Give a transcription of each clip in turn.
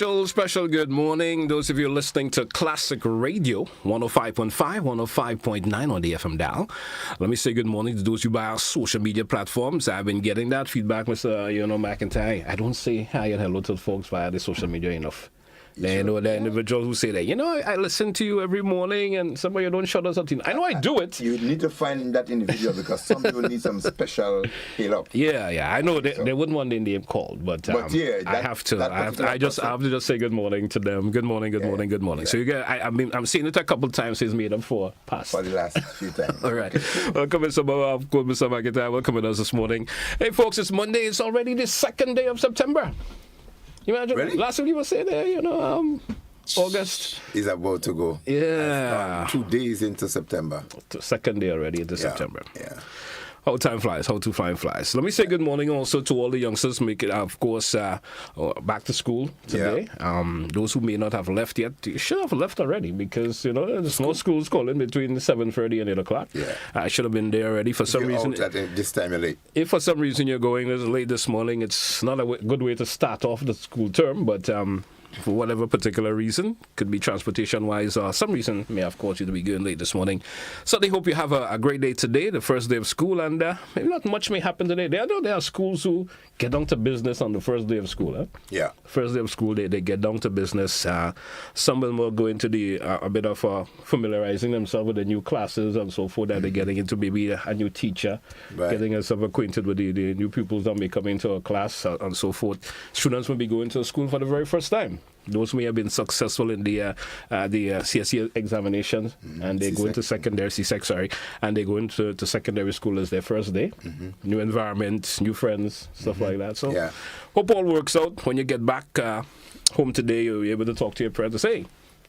Special good morning. Those of you listening to Classic Radio, 105.5, 105.9 on the FM dial. Let me say good morning to those of you by our social media platforms. I've been getting that feedback, Mr. McIntyre. I don't say hi and hello to folks via the social media enough. They know the individuals who say that, I listen to you every morning and somebody don't shut us up. I know I do it. You need to find that individual because some people need some special hail up. Yeah. I know they wouldn't want their name called, but I have to. I have to just say good morning to them. Good morning. Yeah. So you get. I'm seeing it a couple of times. He's made up for past. For the last few times. All right. Welcome, Mr. McIntyre. Welcome us this morning. Hey, folks, it's Monday. It's already the second day of September. You imagine? Really? Last week you were saying there, August is about to go. Yeah. 2 days into September. Second day already into September. Yeah. How time flies, how too flying flies. Let me say good morning also to all the youngsters making, of course, back to school today. Yeah. Those who may not have left yet, you should have left already because, there's no schools calling between 7:30 and 8 o'clock. Yeah. I should have been there already. For some reason, out at this time you're late. If for some reason you're going late this morning, it's not a good way to start off the school term, but for whatever particular reason, could be transportation-wise or some reason may have caused you to be going late this morning. Certainly hope you have a great day today, the first day of school, and maybe not much may happen today. There are schools who get down to business on the first day of school. Huh? Yeah. First day of school, they get down to business. Some will more go into a bit of familiarizing themselves with the new classes and so forth, that they're getting into maybe a new teacher, getting themselves acquainted with the new pupils that may come into a class and so forth. Students will be going to school for the very first time. Those may have been successful in the CSE examinations, and they go into and they go into secondary school as their first day. Mm-hmm. New environment, new friends, stuff like that. So, hope all works out. When you get back home today, you'll be able to talk to your parents and say,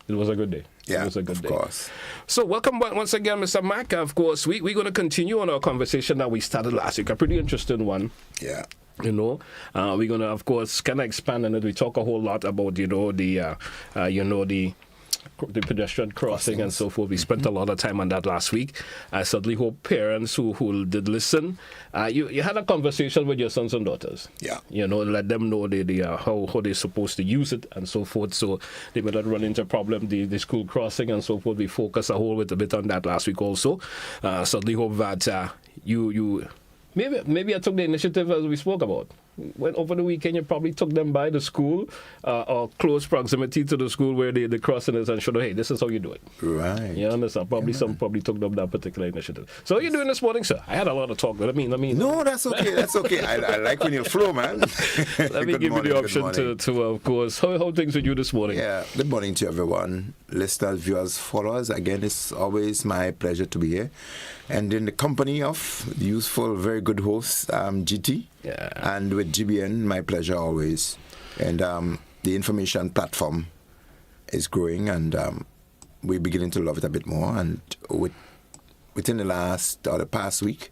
it was a good day. Yeah, it was a good day. Of course. So, welcome back once again, Mr. Mac. Of course, we're going to continue on our conversation that we started last week. A pretty interesting one. Yeah. We're going to, of course, kind of expand on it. We talk a whole lot about, the pedestrian crossing and so forth. We spent a lot of time on that last week. I certainly hope parents who did listen, you had a conversation with your sons and daughters. Yeah. Let them know how they're supposed to use it and so forth, so they may not run into a problem, the school crossing and so forth. We focused a bit on that last week also. Certainly hope that you... Maybe I took the initiative as we spoke about. When over the weekend you probably took them by the school or close proximity to the school where the crossing is and showed them, hey, this is how you do it. Right. You understand? Some took them that particular initiative. So what are you doing this morning, sir? I had a lot of talk, but I mean. No, that's okay. That's okay. I like when you flow, man. Let me give you the option to of course, how things with you this morning? Yeah. Good morning to everyone. Listeners, viewers, followers. Again, it's always my pleasure to be here. And in the company of the useful, very good host, GT. Yeah. And with GBN, my pleasure always. And the information platform is growing, and we're beginning to love it a bit more. And within the past week,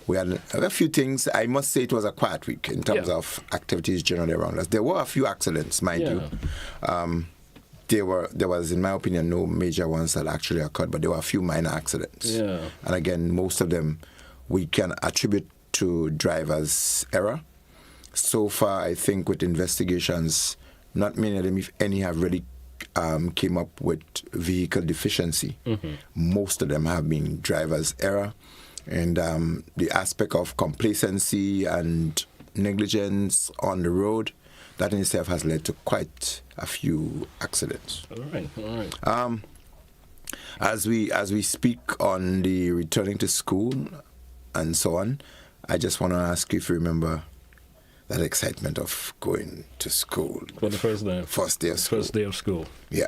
we had a few things. I must say it was a quiet week in terms of activities generally around us. There were a few accidents, mind you. There was, in my opinion, no major ones that actually occurred, but there were a few minor accidents. Yeah. And again, most of them we can attribute to driver's error. So far, I think with investigations, not many of them, if any, have really came up with vehicle deficiency. Mm-hmm. Most of them have been driver's error. And the aspect of complacency and negligence on the road, that in itself has led to quite a few accidents. All right. As we speak on the returning to school and so on, I just want to ask you if you remember that excitement of going to school. For the first day. First day of school. First day of school. Yeah.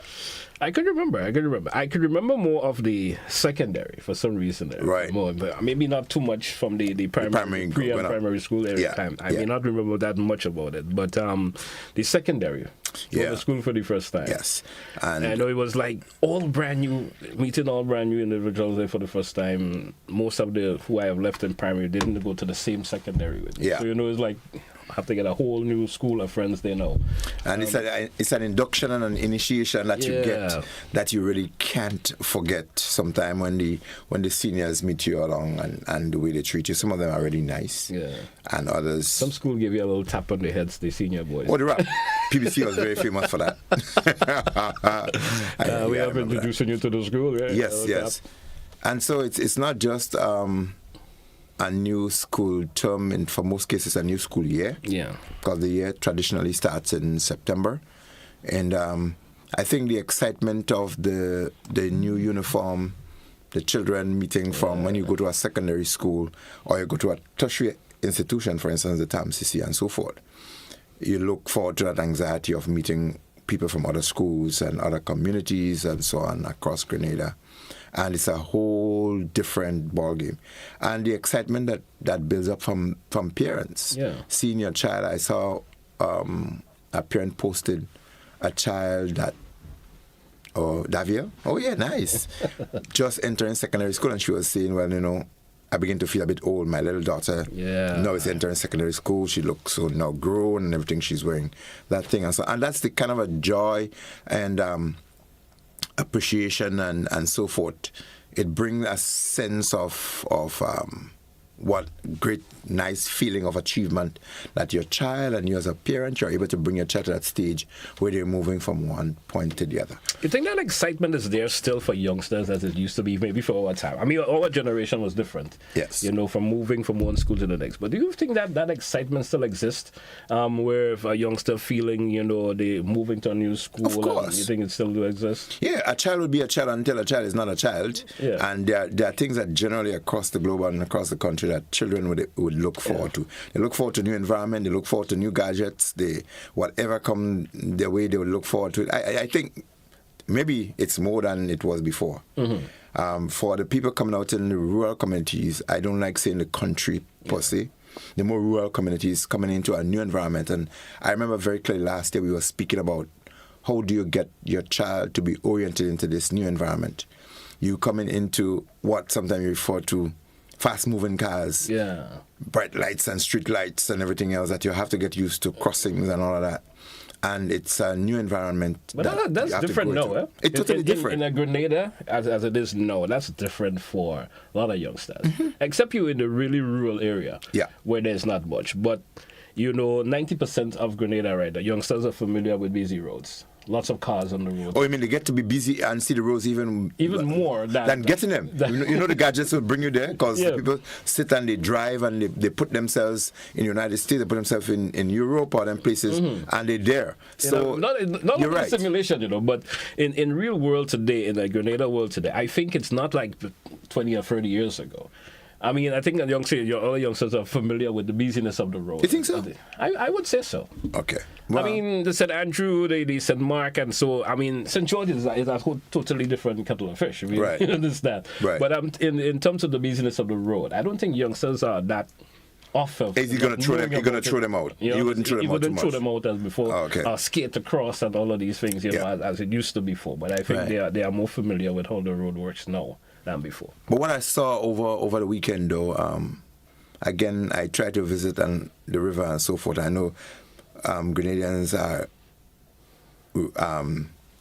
I could remember more of the secondary for some reason. Right. More, but maybe not too much from the primary pre and primary school area time. I may not remember that much about it, but the secondary. Going to school for the first time. Yes. And I know it was like meeting all brand new individuals there for the first time. Most of who I have left in primary didn't go to the same secondary with me. Yeah. So it's like, have to get a whole new school of friends they know. And it's an induction and an initiation that you get that you really can't forget sometime when the seniors meet you along and the way they treat you. Some of them are really nice. Yeah. And others... Some school give you a little tap on the heads, the senior boys. Oh, the rap. PBC was very famous for that. We have introducing you to the school, yeah? Yes. And so it's not just a new school term, and for most cases a new school year. Yeah. Because the year traditionally starts in September. And I think the excitement of the new uniform, the children meeting from when you go to a secondary school or you go to a tertiary institution, for instance, the TAMCC and so forth, you look forward to that anxiety of meeting people from other schools and other communities and so on across Grenada. And it's a whole different ballgame. And the excitement that builds up from parents. Yeah. Seeing your child, I saw a parent posted a child that, Davia, nice, just entering secondary school, and she was saying, well, I begin to feel a bit old. My little daughter now is entering secondary school. She looks so now grown and everything. She's wearing that thing. And that's the kind of a joy and appreciation and so forth. It brings a sense of what great, nice feeling of achievement that your child and you as a parent, you're able to bring your child to that stage where they're moving from one point to the other. You think that excitement is there still for youngsters as it used to be maybe for our time? I mean, our generation was different. Yes. From moving from one school to the next. But do you think that excitement still exists where if a youngster feeling, they moving to a new school? Of course. You think it still do exist? Yeah, a child will be a child until a child is not a child. Yeah. And there are things that generally across the globe and across the country that children would look forward to. They look forward to new environment. They look forward to new gadgets. Whatever come their way, they will look forward to it. I think maybe it's more than it was before. Mm-hmm. For the people coming out in the rural communities, I don't like saying the country per se. The more rural communities coming into a new environment. And I remember very clearly last year we were speaking about how do you get your child to be oriented into this new environment. You coming into what sometimes you refer to fast-moving cars, bright lights and street lights and everything else that you have to get used to, crossings and all of that. And it's a new environment. But that's different now, eh? It's totally different. In Grenada, as it is now, that's different for a lot of youngsters. Mm-hmm. Except you in the really rural area, where there's not much. But, 90% of Grenada, right, the youngsters are familiar with busy roads. Lots of cars on the road. Oh, you mean they get to be busy and see the roads even more than getting them? The gadgets will bring you there because people sit and they drive and they put themselves in the United States, they put themselves in Europe or them places, and they're there. So not you're right. Simulation, but in real world today, in the Grenada world today, I think it's not like 20 or 30 years ago. I mean, I think that all youngsters are familiar with the busyness of the road. You think so? I would say so. Okay. Well, I mean, the St. Andrew, the St. Mark, and so, I mean, St. George is a whole totally different kettle of fish. I mean, right. You understand? Right. But in terms of the busyness of the road, I don't think youngsters are that off of... Is he going to throw them? You're going to throw them out? You wouldn't throw them out too much? You wouldn't throw them out as before. Oh, okay. Skate across and all of these things, as it used to before. But I think they are more familiar with how the road works now than before. But what I saw over the weekend, though, again, I tried to visit the river and so forth. I know Grenadians are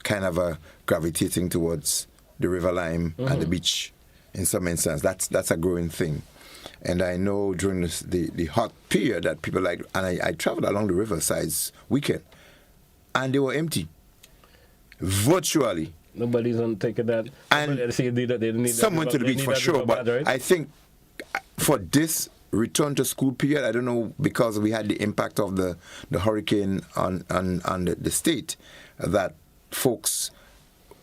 kind of gravitating towards the river Lime and the beach in some instance. That's a growing thing. And I know during the hot period that people like, and I traveled along the riversides weekend, and they were empty, virtually. Nobody's on taking that. And they need someone to the beach for sure. But right? I think for this return to school period, I don't know, because we had the impact of the hurricane on the state, that folks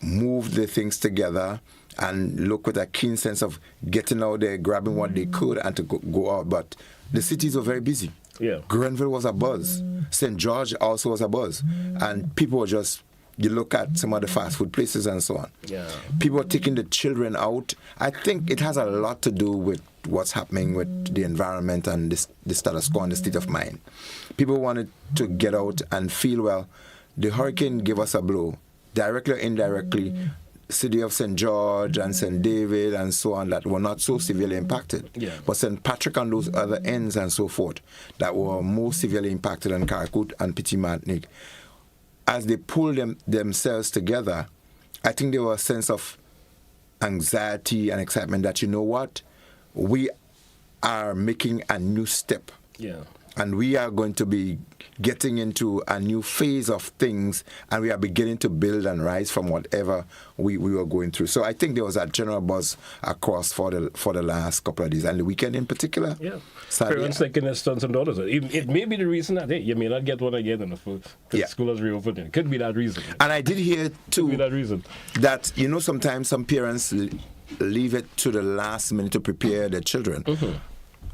moved the things together and look with a keen sense of getting out there, grabbing what they could, and to go out. But the cities were very busy. Yeah. Grenville was a buzz. St. George also was a buzz. And people were just... You look at some of the fast food places and so on. Yeah. People are taking the children out. I think it has a lot to do with what's happening with the environment and the status quo and the state of mind. People wanted to get out and feel, well, the hurricane gave us a blow, directly or indirectly. city of St. George and St. David and so on that were not so severely impacted. Yeah. But St. Patrick and those other ends and so forth that were more severely impacted than Karakut and Petit Martinique, as they pulled themselves together, I think there was a sense of anxiety and excitement that, you know what, we are making a new step. Yeah. And we are going to be getting into a new phase of things, and we are beginning to build and rise from whatever we were going through. So I think there was a general buzz across for the last couple of days, and the weekend in particular. Yeah. Sadly, Parents taking their sons and daughters. It may be the reason that, hey, you may not get one again in the school has reopened. It could be that reason. And I did hear, too, could be that reason. That, sometimes some parents leave it to the last minute to prepare their children. Mm-hmm.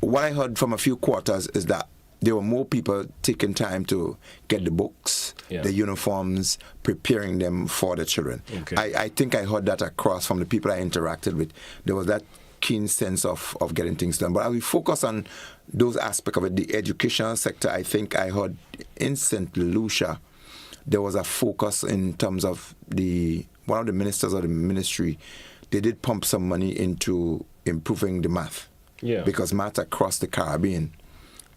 What I heard from a few quarters is that there were more people taking time to get the books, the uniforms, preparing them for the children. Okay. I think I heard that across from the people I interacted with. There was that keen sense of getting things done. But as we focus on those aspects of it, the educational sector, I think I heard in St. Lucia, there was a focus in terms of one of the ministers of the ministry, they did pump some money into improving the math. Yeah. Because math across the Caribbean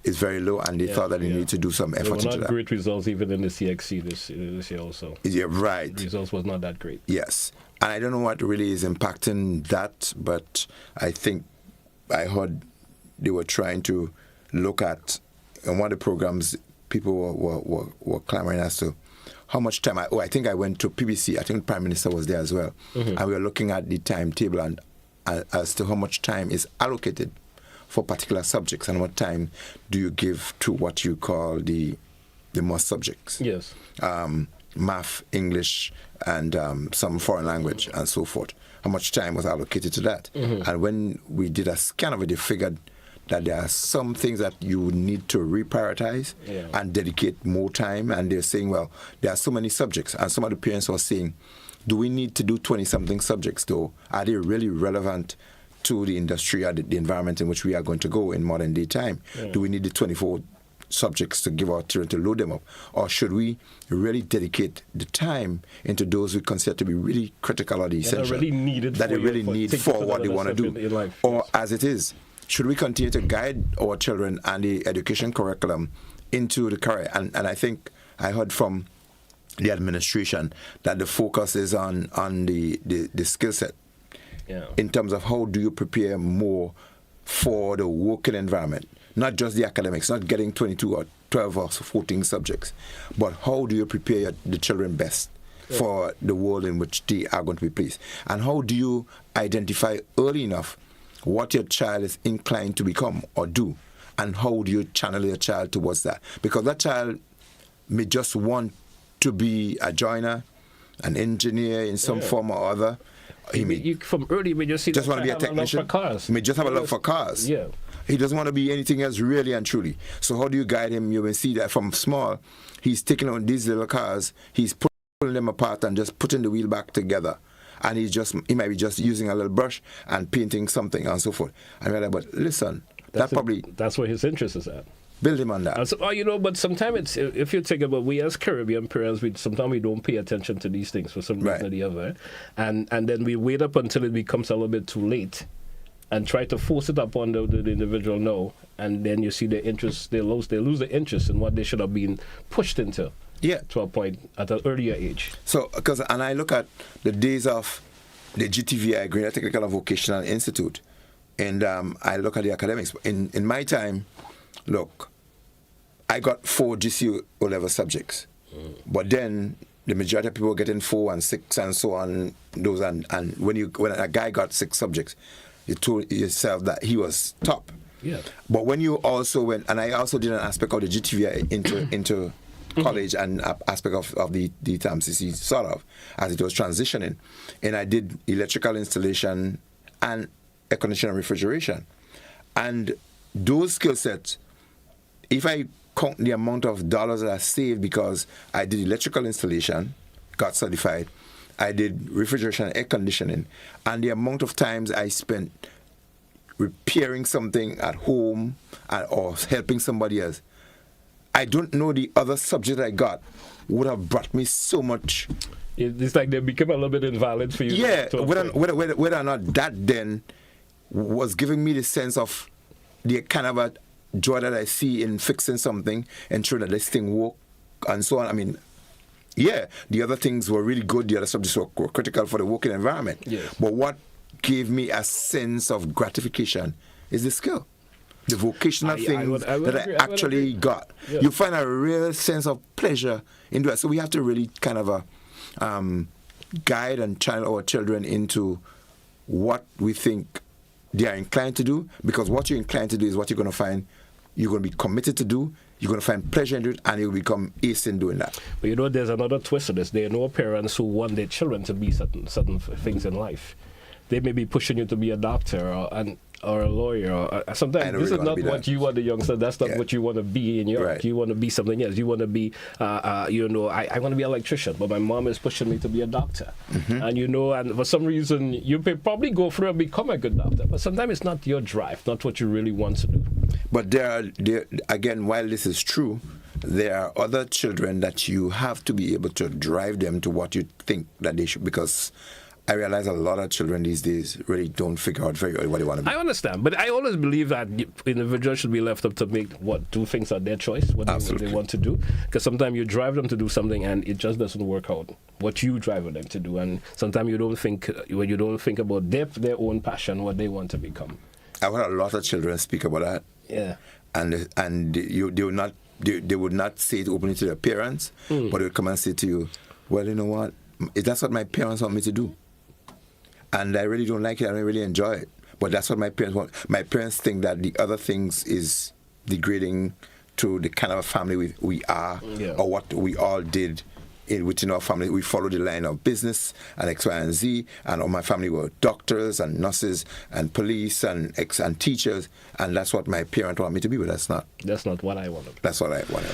is very low, and they thought that they need to do some effort into that. There were not great results even in the CXC this year also. Yeah, right. The results was not that great. Yes. And I don't know what really is impacting that, but I think I heard they were trying to look at, in one of the programs, people were clamoring as to how much time. I think I went to PBC. I think the Prime Minister was there as well. Mm-hmm. And we were looking at the timetable and as to how much time is allocated for particular subjects, and what time do you give to what you call the must subjects. Yes. Math, English, and some foreign language, and so forth. How much time was allocated to that? Mm-hmm. And when we did a scan of it, they figured that there are some things that you need to reprioritize and dedicate more time. And they're saying, well, there are so many subjects. And some of the parents were saying, do we need to do 20-something subjects, though? Are they really relevant to the industry or the environment in which we are going to go in modern day time? Yeah. Do we need the 24 subjects to give our children to load them up? Or should we really dedicate the time into those we consider to be really critical or the essential? That they really need for what they want to do? Or as it is, should we continue to guide our children and the education curriculum into the career? And I think I heard from the administration that the focus is on the skill set. Yeah. In terms of how do you prepare more for the working environment, not just the academics, not getting 22 or 12 or 14 subjects, but how do you prepare the children best for the world in which they are going to be placed? And how do you identify early enough what your child is inclined to become or do, and how do you channel your child towards that? Because that child may just want to be a joiner, an engineer in some form or other. From early, you may just want to be a technician. He may just have a love for cars. Yeah. He doesn't want to be anything else, really and truly. So how do you guide him? You will see that from small, he's taking on these little cars, he's pulling them apart and just putting the wheel back together. And he might be just using a little brush and painting something and so forth. And we're like, but listen, that's where his interest is at. Build him on that. But sometimes if you think about, we as Caribbean parents, sometimes we don't pay attention to these things for some reason or the other, and then we wait up until it becomes a little bit too late, and try to force it upon the individual now, and then you see their interest, they lose the interest in what they should have been pushed into. Yeah. To a point at an earlier age. So, and I look at the days of the GTVI, Greener Technical and Vocational Institute, and I look at the academics. In my time, look, I got 4 GC O-level subjects, but then the majority of people were getting 4 and 6 and so on. Those and when a guy got 6 subjects, you told yourself that he was top. Yeah. But when you also went, and I also did an aspect of the GTVI into college and aspect of the TAMCC sort of as it was transitioning, and I did electrical installation and air conditioning and refrigeration, and those skill sets, if I count the amount of dollars that I saved because I did electrical installation, got certified, I did refrigeration and air conditioning, and the amount of times I spent repairing something at home or helping somebody else, I don't know the other subject I got would have brought me so much. It's like they become a little bit invalid for you. Yeah, whether or not that then was giving me the sense of the kind of a joy that I see in fixing something, ensuring that this thing work, and so on. I mean, yeah, the other things were really good. The other subjects were critical for the working environment. Yes. But what gave me a sense of gratification is the skill. The vocational things that I actually got. Yeah. You find a real sense of pleasure in that. So we have to really kind of guide and channel our children into what we think they are inclined to do, because what you're inclined to do is what you're going to find you're going to be committed to do, you're going to find pleasure in it, and you'll become ace in doing that. But you know, there's another twist to this. There are no parents who want their children to be certain things in life. They may be pushing you to be a doctor or a lawyer. Or sometimes this is not what you want, the youngster. That's not what you want to be in your life. You want to be something else. You want to be, I want to be an electrician, but my mom is pushing me to be a doctor. And and for some reason, you may probably go through and become a good doctor, but sometimes it's not your drive, not what you really want to do. But there again, while this is true, there are other children that you have to be able to drive them to what you think that they should, because I realize a lot of children these days really don't figure out very early what they want to be. I understand, but I always believe that individuals should be left up to do things at their choice, what they want to do. Because sometimes you drive them to do something and it just doesn't work out what you drive them to do, and sometimes you don't think about their own passion, what they want to become. I've heard a lot of children speak about that. Yeah, and they would not say it openly to their parents, but they would come and say to you, "Well, you know what? That's what my parents want me to do." And I really don't like it. I don't really enjoy it. But that's what my parents want. My parents think that the other things is degrading to the kind of a family we are, or what we all did within our family. We followed the line of business and X, Y, and Z. And all my family were doctors and nurses and police and teachers. And that's what my parents want me to be. But that's not what I want. That's what I want.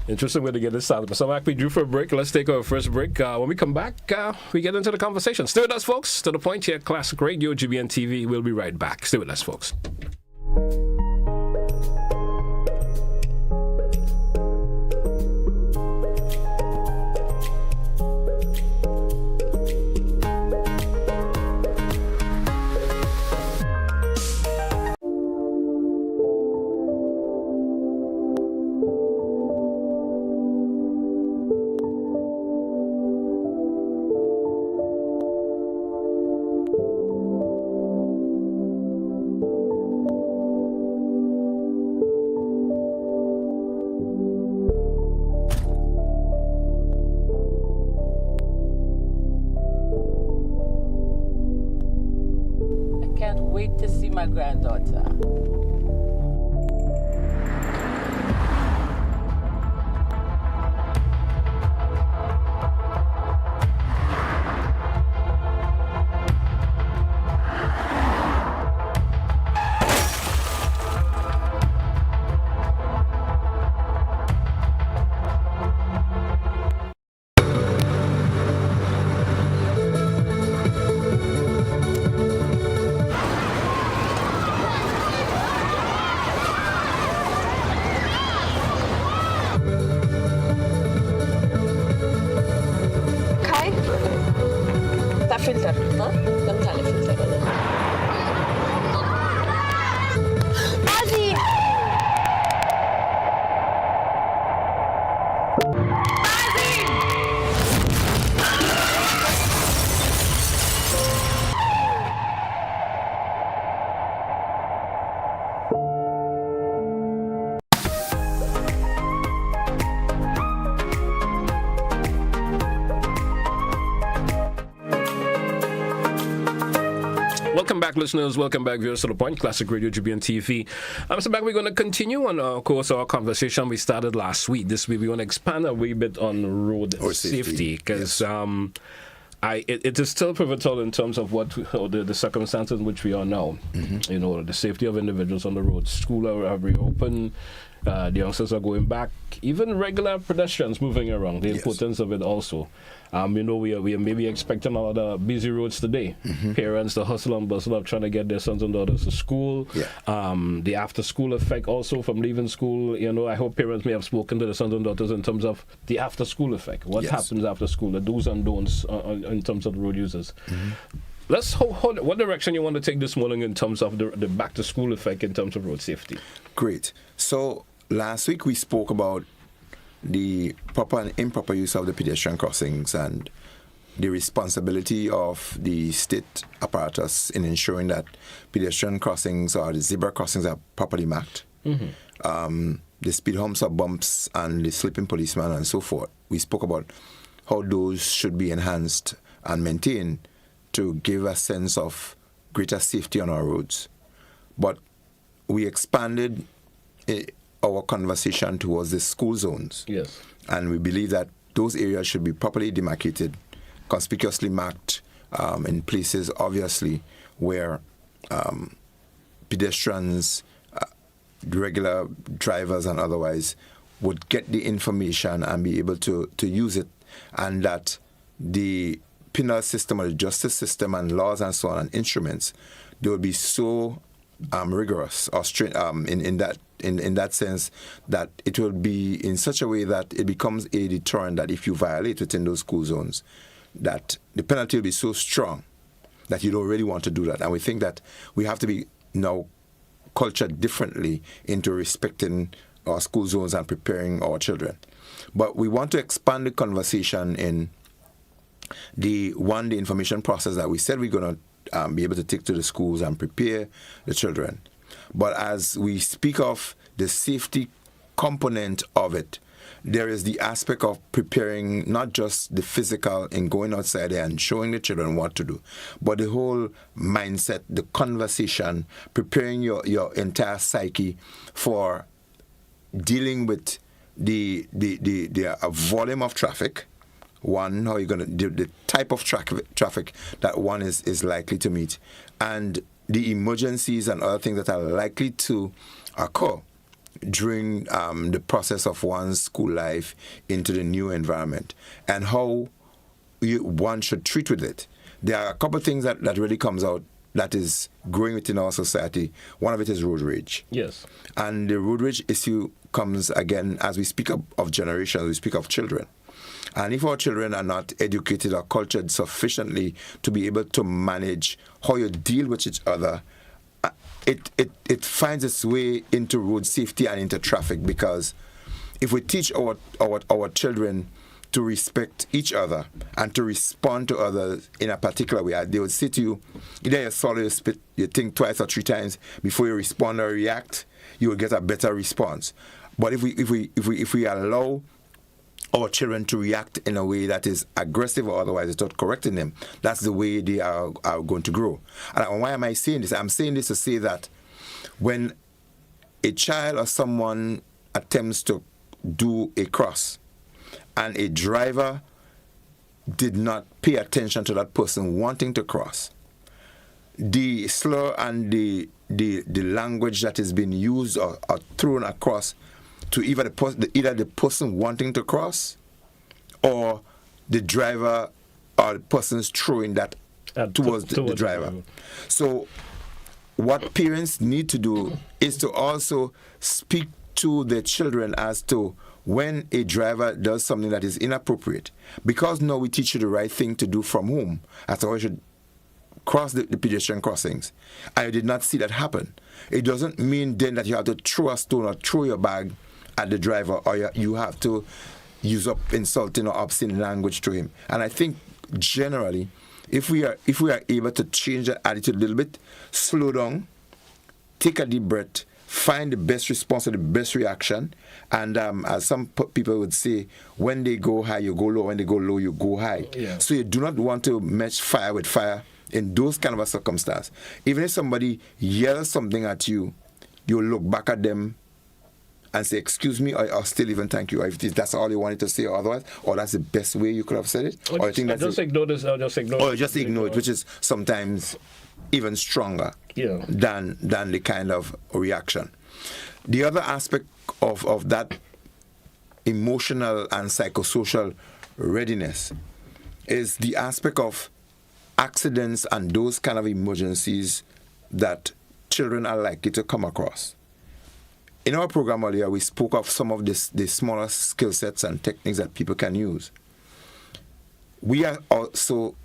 Interesting way to get this started. So we drew for a break. Let's take our first break. When we come back, we get into the conversation. Stay with us, folks. To the point here, Classic Radio, GBN TV. We'll be right back. Stay with us, folks. To see my granddaughter. filter, ha? Kami झाले filter. आजी! Welcome back, listeners. Welcome back, viewers, to The Point, Classic Radio, GBN TV. So back, we're going to continue on, of course, our conversation we started last week. This week, we're going to expand a wee bit on road safety, because it is still pivotal in terms of what the circumstances in which we are now. Mm-hmm. You know, the safety of individuals on the road. School have reopened. The youngsters are going back. Even regular pedestrians moving around. The importance of it also. We are maybe expecting a lot of busy roads today. Parents, the hustle and bustle of trying to get their sons and daughters to school. The after-school effect also from leaving school. I hope parents may have spoken to the sons and daughters in terms of the after-school effect. What happens after school, the do's and don'ts in terms of the road users. Let's hold what direction you want to take this morning in terms of the back-to-school effect in terms of road safety. Great. So last week we spoke about the proper and improper use of the pedestrian crossings and the responsibility of the state apparatus in ensuring that pedestrian crossings or the zebra crossings are properly marked. The speed humps or bumps and the sleeping policeman and so forth. We spoke about how those should be enhanced and maintained to give a sense of greater safety on our roads. But we expanded our conversation towards the school zones. Yes. And we believe that those areas should be properly demarcated, conspicuously marked in places, obviously, where pedestrians, regular drivers and otherwise would get the information and be able to use it, and that the penal system or the justice system and laws and so on and instruments, they will be so rigorous or in that sense that it will be in such a way that it becomes a deterrent that if you violate within those school zones, that the penalty will be so strong that you don't really want to do that. And we think that we have to be now cultured differently into respecting our school zones and preparing our children. But we want to expand the conversation in the information process that we said we're going to be able to take to the schools and prepare the children. But as we speak of the safety component of it, there is the aspect of preparing not just the physical in going outside there and showing the children what to do, but the whole mindset, the conversation, preparing your entire psyche for dealing with the volume of traffic. One, how you're going to do the type of traffic that one is likely to meet, and the emergencies and other things that are likely to occur during the process of one's school life into the new environment, and how one should treat with it. There are a couple of things that really comes out that is growing within our society. One of it is road rage. Yes. And the road rage issue comes again as we speak of generations, we speak of children. And if our children are not educated or cultured sufficiently to be able to manage how you deal with each other, it finds its way into road safety and into traffic, because if we teach our children to respect each other and to respond to others in a particular way, they would say to you, either you swallow your spit, you think twice or three times before you respond or react, you will get a better response. But if we allow our children to react in a way that is aggressive or otherwise without correcting them, that's the way they are going to grow. And why am I saying this? I'm saying this to say that when a child or someone attempts to do a cross and a driver did not pay attention to that person wanting to cross, the slur and the language that is being used or thrown across to either the person wanting to cross or the driver or the person's throwing that towards the driver. So what parents need to do is to also speak to their children as to when a driver does something that is inappropriate. Because now we teach you the right thing to do from home as to how you should cross the pedestrian crossings, and you did not see that happen, it doesn't mean then that you have to throw a stone or throw your bag at the driver, or you have to use up insulting or obscene language to him. And I think generally, if we are able to change that attitude a little bit, slow down, take a deep breath, find the best response or the best reaction, and as some people would say, when they go high, you go low. When they go low, you go high. Yeah. So you do not want to match fire with fire in those kind of a circumstance. Even if somebody yells something at you, you look back at them and say, excuse me, or still even thank you. If that's all you wanted to say, or otherwise, or that's the best way you could have said it, or you think that's just ignore this, or just ignore it. Or just ignore it, which is sometimes even stronger than the kind of reaction. The other aspect of that emotional and psychosocial readiness is the aspect of accidents and those kind of emergencies that children are likely to come across. In our program earlier, we spoke of some of the smaller skill sets and techniques that people can use. We are also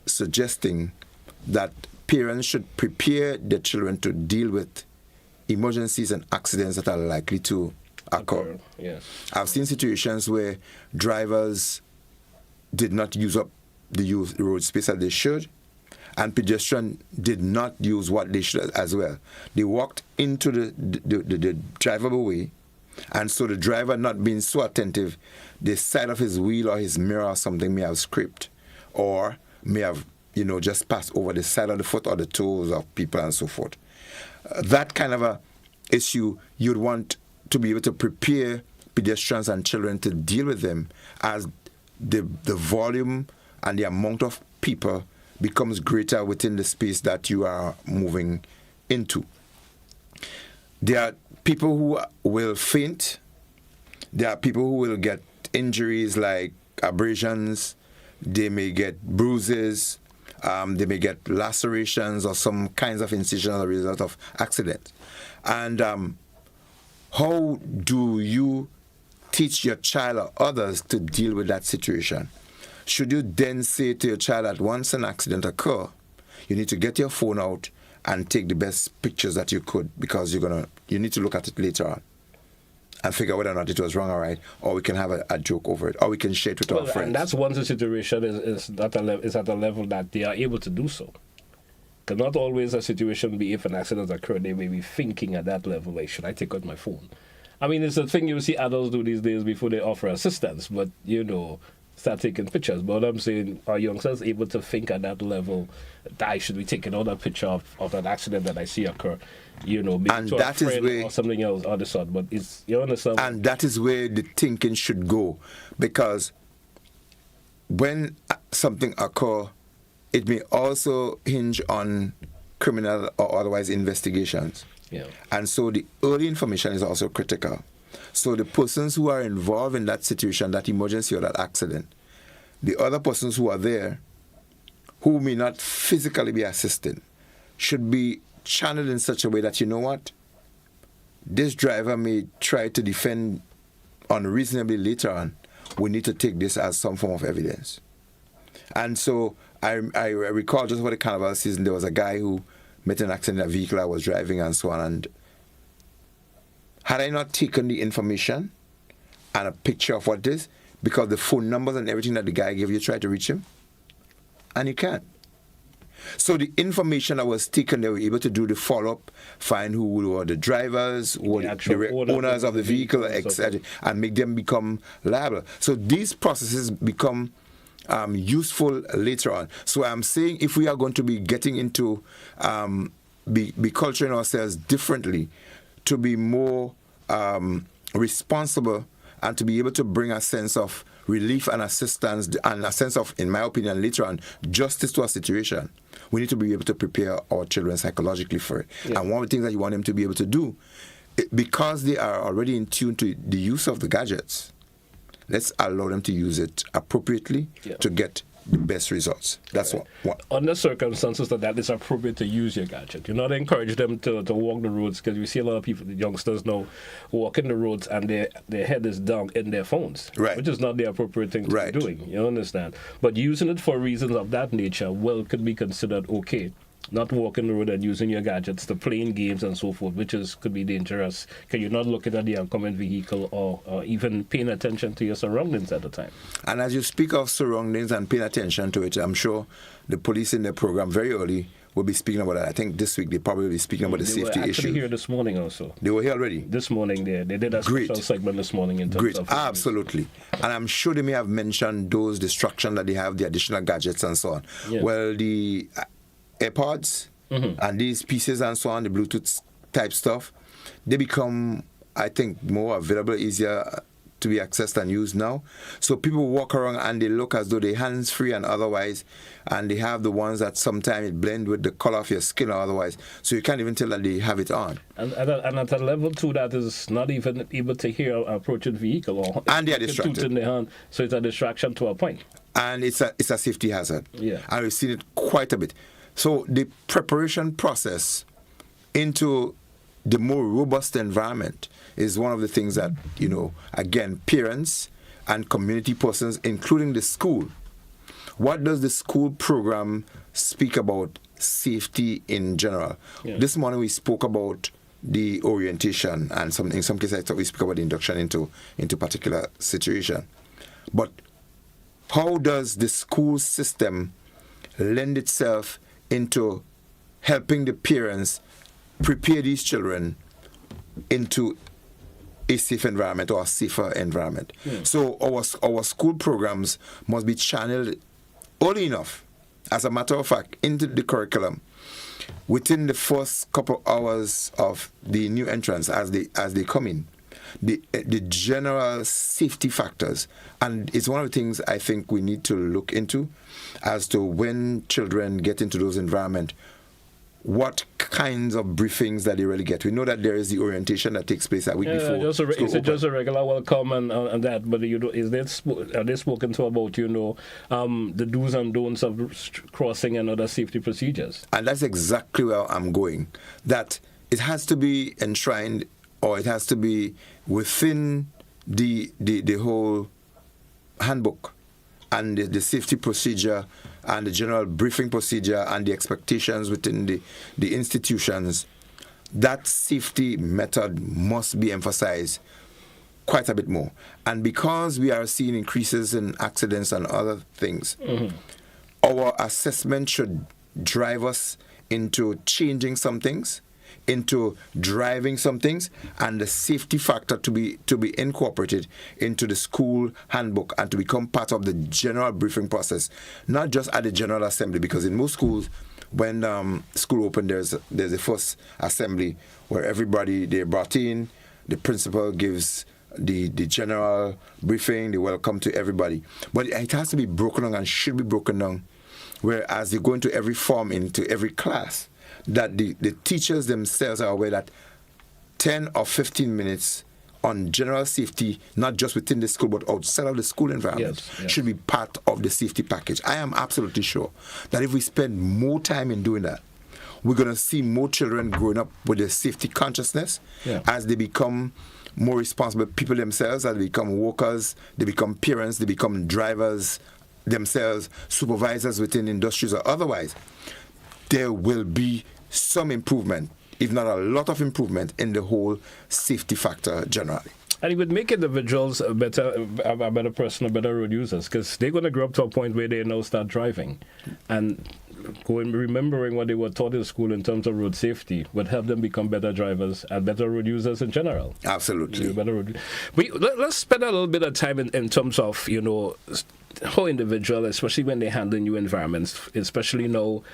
suggesting that parents should prepare their children to deal with emergencies and accidents that are likely to occur. Yes. I've seen situations where drivers did not use up the road space that they should, and pedestrians did not use what they should as well. They walked into the drivable way, and so the driver, not being so attentive, the side of his wheel or his mirror or something may have scraped, or may have just passed over the side of the foot or the toes of people and so forth. That kind of a issue, you'd want to be able to prepare pedestrians and children to deal with them as the volume and the amount of people becomes greater within the space that you are moving into. There are people who will faint. There are people who will get injuries like abrasions. They may get bruises. They may get lacerations or some kinds of incisions as a result of accidents. And how do you teach your child or others to deal with that situation? Should you then say to your child that once an accident occurs, you need to get your phone out and take the best pictures that you could, because you need to look at it later on and figure out whether or not it was wrong or right, or we can have a joke over it, or we can share it with our friends. And that's once the situation is at a level that they are able to do so. Because not always a situation be if an accident occurred, they may be thinking at that level, like, should I take out my phone? I mean, it's a thing you see adults do these days before they offer assistance, but, start taking pictures. But I'm saying, are youngsters able to think at that level that I should be taking out a picture of an accident that I see occur, maybe and to that a friend is where, or something else or the sort. But it's, you understand? And that is where the thinking should go, because when something occurs, it may also hinge on criminal or otherwise investigations. Yeah. And so the early information is also critical. So the persons who are involved in that situation, that emergency or that accident, the other persons who are there, who may not physically be assisting, should be channeled in such a way that, this driver may try to defend unreasonably later on. We need to take this as some form of evidence. And so I recall just for the carnival season, there was a guy who met an accident in a vehicle I was driving and so on, and had I not taken the information and a picture of what it is, because the phone numbers and everything that the guy gave you, try to reach him, and you can't. So the information that was taken, they were able to do the follow-up, find who were the drivers, who were the owners of the vehicle, etc., and make them become liable. So these processes become useful later on. So I'm saying, if we are going to be getting into be culturing ourselves differently, to be more responsible and to be able to bring a sense of relief and assistance and a sense of, in my opinion, later on, justice to a situation, we need to be able to prepare our children psychologically for it. Yeah. And one of the things that you want them to be able to do, because they are already in tune to the use of the gadgets, let's allow them to use it appropriately to get the best results. That's what. Under circumstances that it's appropriate to use your gadget. You not encourage them to walk the roads, because we see a lot of people, the youngsters now, walking the roads and their head is down in their phones, which is not the appropriate thing to be doing. You understand? But using it for reasons of that nature could be considered okay. Not walking the road and using your gadgets to playing games and so forth, which could be dangerous, because you're not looking at the oncoming vehicle or even paying attention to your surroundings at the time. And as you speak of surroundings and paying attention to it, I'm sure the police in their program very early will be speaking about that. I think this week they probably will be speaking about the safety issue. They were actually here this morning also. They were here already? This morning they did a special segment this morning in terms of... Absolutely. And I'm sure they may have mentioned those distractions that they have, the additional gadgets and so on. Yeah. Well, the AirPods and these pieces and so on, the Bluetooth type stuff, they become, I think, more available, easier to be accessed and used now. So people walk around and they look as though they're hands-free and otherwise, and they have the ones that sometimes it blend with the color of your skin or otherwise, so you can't even tell that they have it on. And at a level 2, that is not even able to hear an approaching vehicle, or and they are distracted. In their hand, so it's a distraction to a point. And it's a safety hazard. Yeah. And we've seen it quite a bit. So the preparation process into the more robust environment is one of the things that, again, parents and community persons, including the school. What does the school program speak about safety in general? Yeah. This morning we spoke about the orientation, and in some cases I thought we spoke about the induction into particular situation. But how does the school system lend itself into helping the parents prepare these children into a safe environment or a safer environment? So our school programs must be channeled early enough, as a matter of fact, into the curriculum within the first couple hours of the new entrants as they come in. The general safety factors, and it's one of the things I think we need to look into as to when children get into those environments, what kinds of briefings that they really get. We know that there is the orientation that takes place that week before. Is it just a regular welcome and that? But are they spoken to about the do's and don'ts of crossing and other safety procedures? And that's exactly where I'm going. That it has to be enshrined, or it has to be within the whole handbook and the safety procedure and the general briefing procedure and the expectations within the institutions. That safety method must be emphasized quite a bit more. And because we are seeing increases in accidents and other things, our assessment should drive us into changing some things, into driving some things, and the safety factor to be incorporated into the school handbook and to become part of the general briefing process, not just at the General Assembly, because in most schools, when school opened, there's a first assembly where everybody, they're brought in, the principal gives the general briefing, the welcome to everybody. But it has to be broken down and should be broken down, whereas you go into every form, into every class, that the teachers themselves are aware that 10 or 15 minutes on general safety, not just within the school but outside of the school environment, should be part of the safety package. I am absolutely sure that if we spend more time in doing that, we're going to see more children growing up with a safety consciousness as they become more responsible people themselves, as they become workers, they become parents, they become drivers themselves, supervisors within industries or otherwise. There will be some improvement, if not a lot of improvement, in the whole safety factor generally. And it would make individuals a better person, better road users, because they're going to grow up to a point where they now start driving. And remembering what they were taught in school in terms of road safety would help them become better drivers and better road users in general. Absolutely. Let's spend a little bit of time in terms of, how individual, especially when they handle new environments, especially now,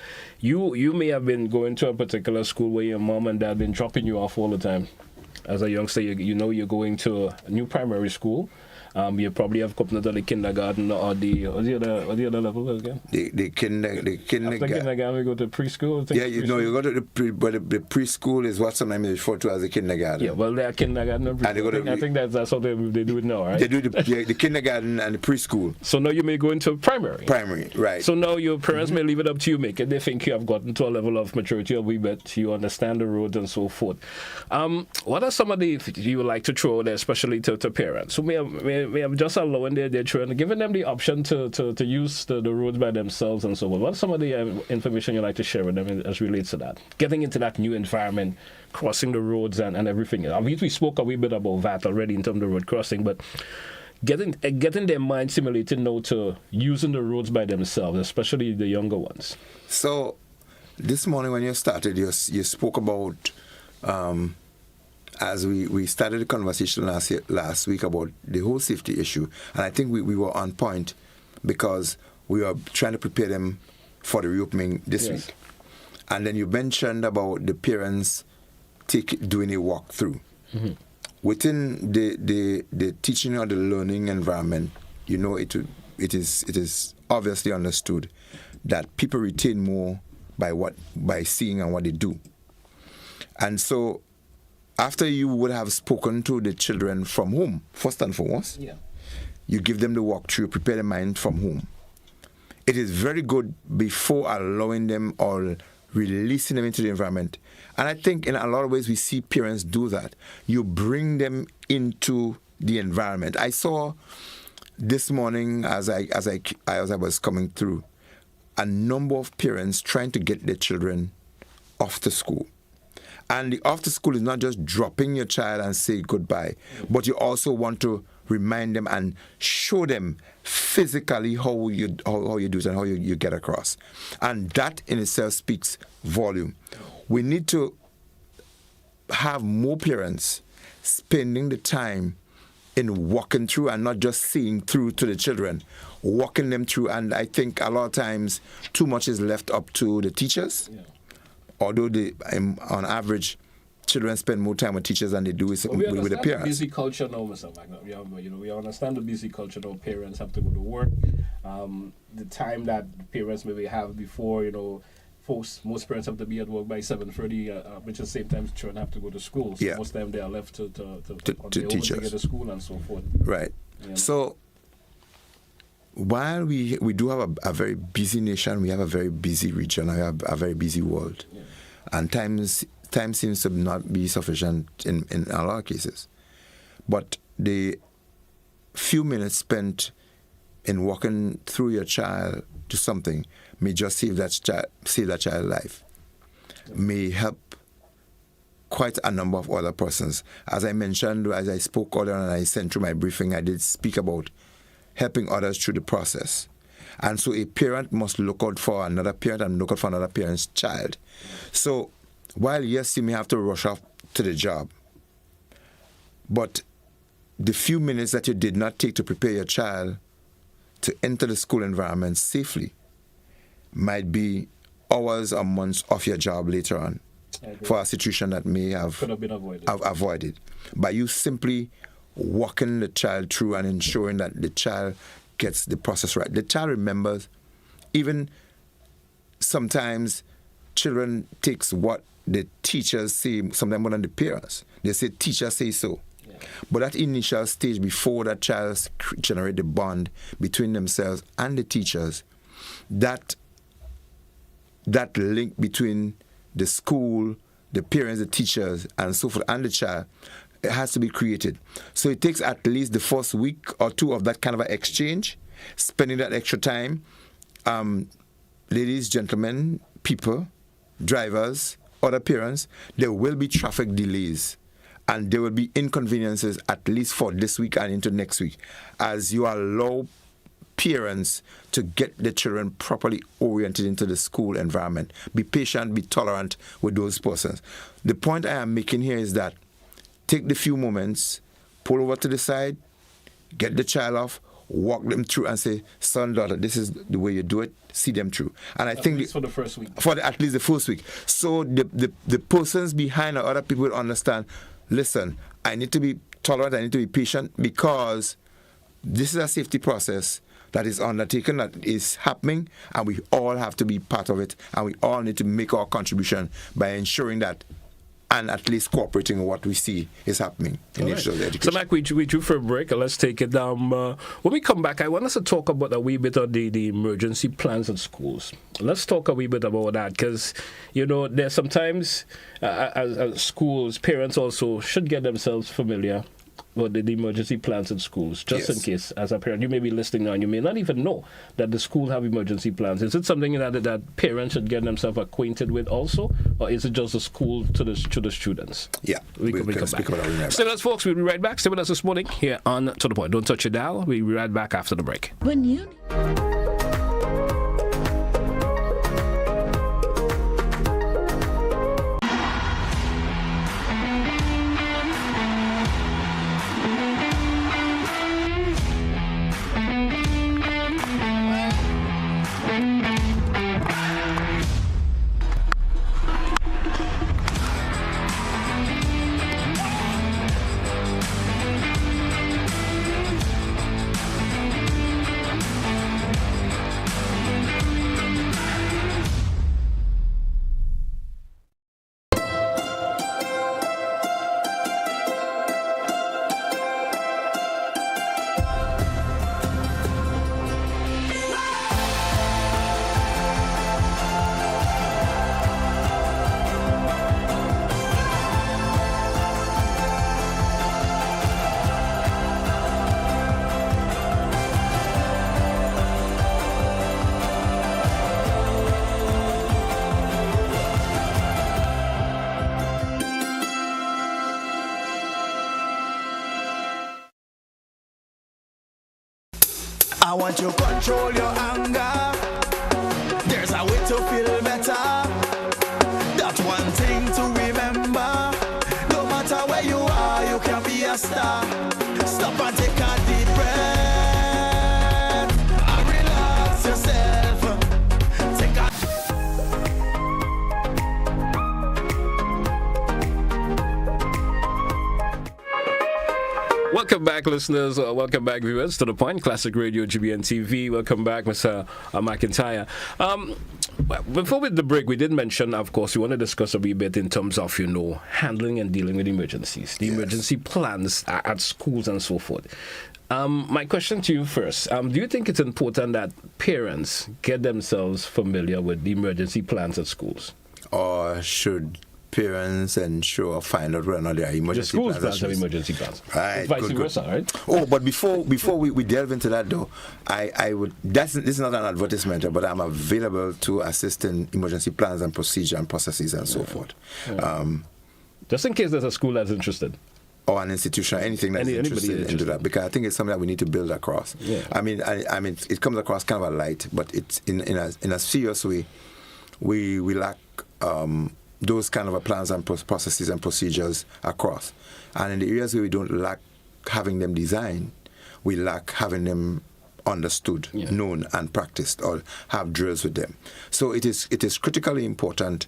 you may have been going to a particular school where your mom and dad have been dropping you off all the time. As a youngster, you're going to a new primary school. You probably have come to the kindergarten or the other level again? The kindergarten. After kindergarten, we go to preschool. You go to the preschool is what sometimes is referred to as the kindergarten. Yeah, well, they're kindergarten and preschool. I think that's how they do it now, right? They do the kindergarten and the preschool. So now you may go into primary. Primary, right. So now your parents may leave it up to you, make it. They think you have gotten to a level of maturity a wee bit, you understand the roads and so forth. What are some of the you would like to throw there, especially to parents who may have just allowing their children, giving them the option to use the roads by themselves and so on? What's some of the information you'd like to share with them as relates to that? Getting into that new environment, crossing the roads and everything. I mean, we spoke a wee bit about that already in terms of road crossing, but getting their mind simulated now to using the roads by themselves, especially the younger ones. So this morning when you started, you spoke about as we started the conversation last week about the whole safety issue, and I think we were on point because we are trying to prepare them for the reopening this week. And then you mentioned about the parents doing a walkthrough. within the teaching or the learning environment, it is obviously understood that people retain more by seeing and what they do. And so after you would have spoken to the children from home, first and foremost, you give them the walkthrough, prepare the mind from home. It is very good before allowing them or releasing them into the environment. And I think in a lot of ways we see parents do that. You bring them into the environment. I saw this morning as I was coming through, a number of parents trying to get their children off to school. And the off to school is not just dropping your child and say goodbye, but you also want to remind them and show them physically how you do it and how you get across. And that in itself speaks volume. We need to have more parents spending the time in walking through and not just seeing through to the children, walking them through. And I think a lot of times too much is left up to the teachers. Although on average, children spend more time with teachers than they do with the parents. We understand the busy culture now, Mr. Magna. We understand the busy culture now. Parents have to go to work. The time that parents maybe have before, most parents have to be at work by 7:30, which is the same time children have to go to school. So most of them they are left to teachers to get to school and so forth. Right. So while we do have a very busy nation, we have a very busy region, we have a very busy world. And time seems to not be sufficient in a lot of cases. But the few minutes spent in walking through your child to something may just save that child's life, may help quite a number of other persons. As I mentioned, as I spoke earlier and I sent through my briefing, I did speak about helping others through the process. And so a parent must look out for another parent and look out for another parent's child. So while, yes, you may have to rush off to the job, but the few minutes that you did not take to prepare your child to enter the school environment safely might be hours or months off your job later on for a situation that may could have been avoided. By you simply walking the child through and ensuring that the child gets the process right. The child remembers. Even sometimes children takes what the teachers say, sometimes more than the parents. They say, teacher say so. But that initial stage before that child generate the bond between themselves and the teachers, that link between the school, the parents, the teachers, and so forth, and the child, it has to be created. So it takes at least the first week or two of that kind of an exchange, spending that extra time. Ladies, gentlemen, people, drivers, other parents, there will be traffic delays and there will be inconveniences at least for this week and into next week as you allow parents to get the children properly oriented into the school environment. Be patient, be tolerant with those persons. The point I am making here is that take the few moments, pull over to the side, get the child off, walk them through and say, son, daughter, this is the way you do it, see them through. And I think for the first week. At least the first week. So the persons behind or other people will understand, listen, I need to be tolerant, I need to be patient because this is a safety process that is undertaken, that is happening, and we all have to be part of it, and we all need to make our contribution by ensuring that and at least cooperating with what we see is happening in digital education. So, Mike, we drew for a break. Let's take it down. When we come back, I want us to talk about a wee bit of the emergency plans at schools. Let's talk a wee bit about that because, there's sometimes as schools, parents also should get themselves familiar with the emergency plans in schools, just in case, as a parent, you may be listening now and you may not even know that the school have emergency plans. Is it something that parents should get themselves acquainted with also, or is it just a school to the students? Yeah, we can speak about that. Stay with us, folks. We'll be right back. Stay with us this morning here on To The Point. Don't touch your dial. We'll be right back after the break. When you... I want you to control your anger. There's a way to feel better. That's one thing to remember. No matter where you are, you can be a star. Stop and take a deep breath and relax yourself. Take a Welcome back, listeners. Welcome back, viewers, to The Point, Classic Radio, GBN TV. Welcome back, Mr. McIntyre. Before the break, we did mention, of course, we want to discuss a wee bit in terms of, handling and dealing with emergencies, the emergency plans at schools and so forth. My question to you first, do you think it's important that parents get themselves familiar with the emergency plans at schools? Or should parents ensure or find out whether or not there are emergency plans have emergency plans. Right, vice versa, right? Oh, but before we delve into that though, I would. This is not an advertisement, but I'm available to assist in emergency plans and procedure and processes and so forth. Yeah. Just in case there's a school that's interested. Or an institution, anything that's interested into that, because I think it's something that we need to build across. Yeah. I mean, it comes across kind of a light, but it's in a serious way. We lack those kind of plans and processes and procedures across. And in the areas where we don't lack having them designed, we lack having them understood, known and practiced, or have drills with them. So it is critically important.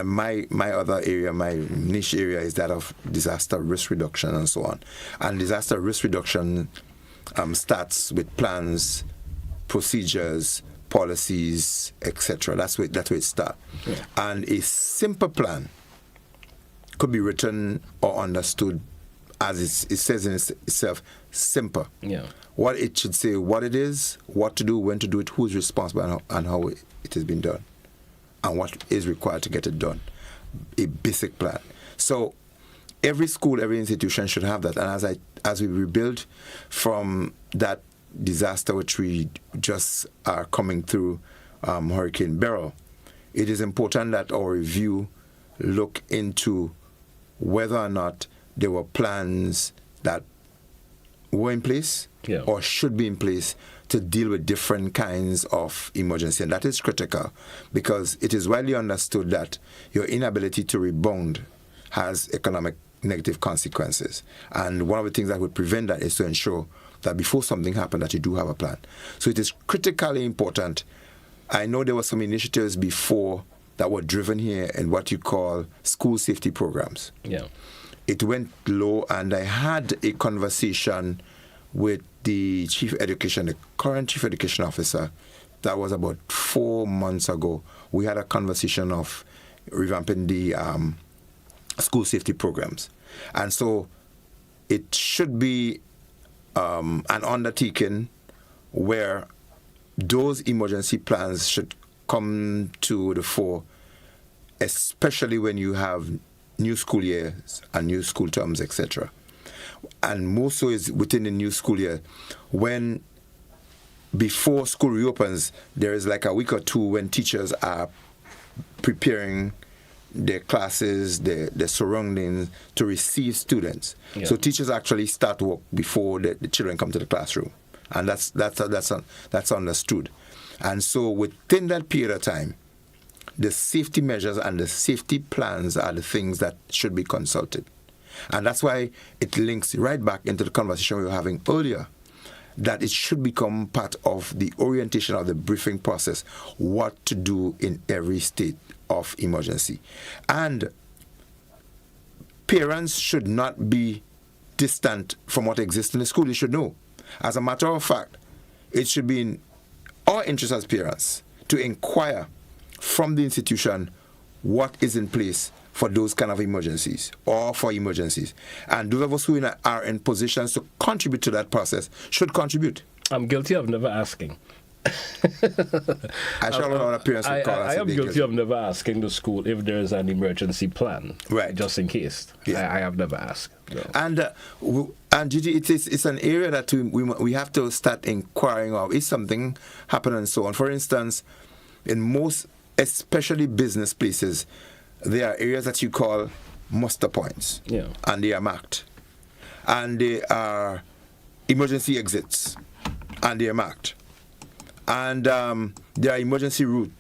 My other area, my niche area, is that of disaster risk reduction and so on. And disaster risk reduction starts with plans, procedures, policies, etc. That's where it starts. Yeah. And a simple plan could be written or understood as it says in itself, simple. Yeah. What it should say, what it is, what to do, when to do it, who's responsible, and how it has been done, and what is required to get it done. A basic plan. So every school, every institution should have that. And as we rebuild from that disaster which we just are coming through, Hurricane Beryl, it is important that our review look into whether or not there were plans that were in place or should be in place to deal with different kinds of emergency. And that is critical because it is widely understood that your inability to rebound has economic negative consequences. And one of the things that would prevent that is to ensure that before something happens that you do have a plan. So it is critically important. I know there were some initiatives before that were driven here in what you call school safety programs. Yeah. It went low, and I had a conversation with the current chief education officer. That was about 4 months ago. We had a conversation of revamping the school safety programs. And so it should be an undertaking where those emergency plans should come to the fore, especially when you have new school years and new school terms, etc. And more so is within the new school year, when before school reopens, there is like a week or two when teachers are preparing their classes, their surroundings to receive students. Yeah. So teachers actually start work before the children come to the classroom, and that's understood. And so within that period of time, the safety measures and the safety plans are the things that should be consulted. And that's why it links right back into the conversation we were having earlier, that it should become part of the orientation of the briefing process, what to do in every state of emergency. And parents should not be distant from what exists in the school. They should know. As a matter of fact, it should be in our interest as parents to inquire from the institution what is in place for those kind of emergencies or for emergencies. And those of us who are in positions to contribute to that process should contribute. I'm guilty of never asking. I shall allow parents to call us. I am guilty of never asking the school if there is an emergency plan, right? Just in case. Yeah. I have never asked. No. And Gigi, it's an area that we have to start inquiring of. Is something happening and so on? For instance, in most, especially business places, there are areas that you call muster points, and they are marked, and they are emergency exits. and they are marked. And there are emergency routes,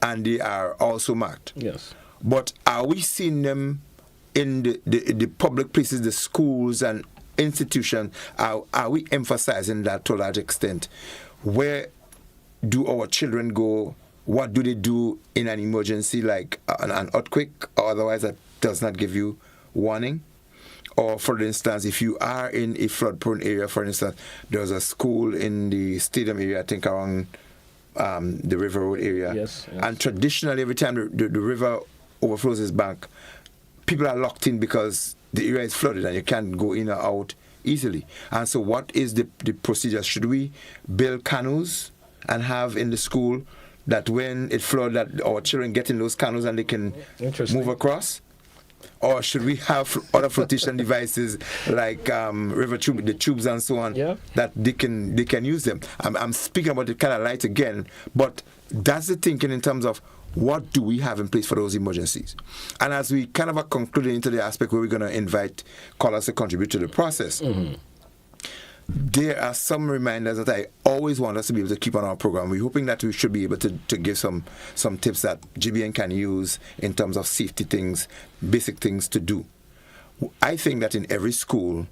and they are also marked. Yes. But are we seeing them in the public places, the schools and institutions? Are we emphasizing that to a large extent? Where do our children go? What do they do in an emergency like an earthquake or otherwise that does not give you warning? Or, for instance, if you are in a flood-prone area, for instance, there's a school in the stadium area, I think around the River Road area. Yes. And traditionally, every time the river overflows its bank, people are locked in because the area is flooded and you can't go in or out easily. And so what is the procedure? Should we build canoes and have in the school that when it floods, that our children get in those canoes and they can move across? Or should we have other flotation devices like river tube, the tubes and so on, that they can use them? I'm speaking about the kind of light again, but that's the thinking in terms of what do we have in place for those emergencies? And as we kind of are concluding into the aspect where we're going to invite callers to contribute to the process, there are some reminders that I always want us to be able to keep on our program. We're hoping that we should be able to give some tips that GBN can use in terms of safety things, basic things to do. I think that in every school,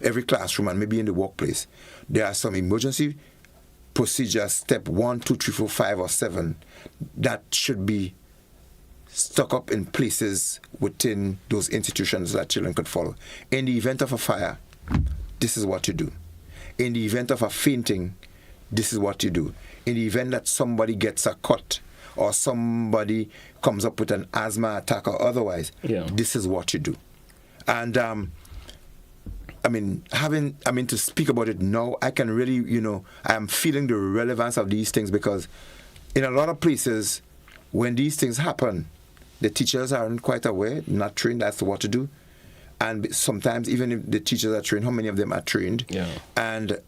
every classroom, and maybe in the workplace, there are some emergency procedures, step 1, 2, 3, 4, 5, or 7, that should be stuck up in places within those institutions that children could follow. In the event of a fire, this is what you do. In the event of a fainting, this is what you do. In the event that somebody gets a cut or somebody comes up with an asthma attack or otherwise, this is what you do. And to speak about it now, I can really, I'm feeling the relevance of these things because in a lot of places, when these things happen, the teachers aren't quite aware, not trained as to what to do. And sometimes, even if the teachers are trained, how many of them are trained? Yeah. And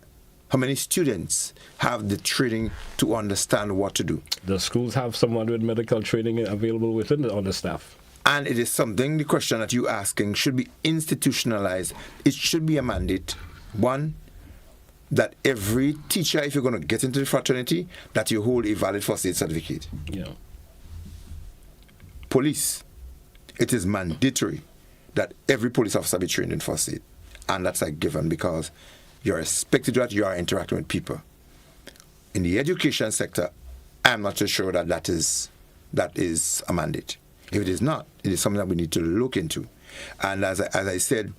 how many students have the training to understand what to do? The schools have someone with medical training available within on the staff. And it is something, the question that you're asking, should be institutionalized. It should be a mandate. One, that every teacher, if you're going to get into the fraternity, that you hold a valid first aid certificate. Yeah. Police, it is mandatory that every police officer be trained in first aid. And that's a given because you're expected that you are interacting with people. In the education sector, I'm not so sure that is a mandate. If it is not, it is something that we need to look into. And as I said,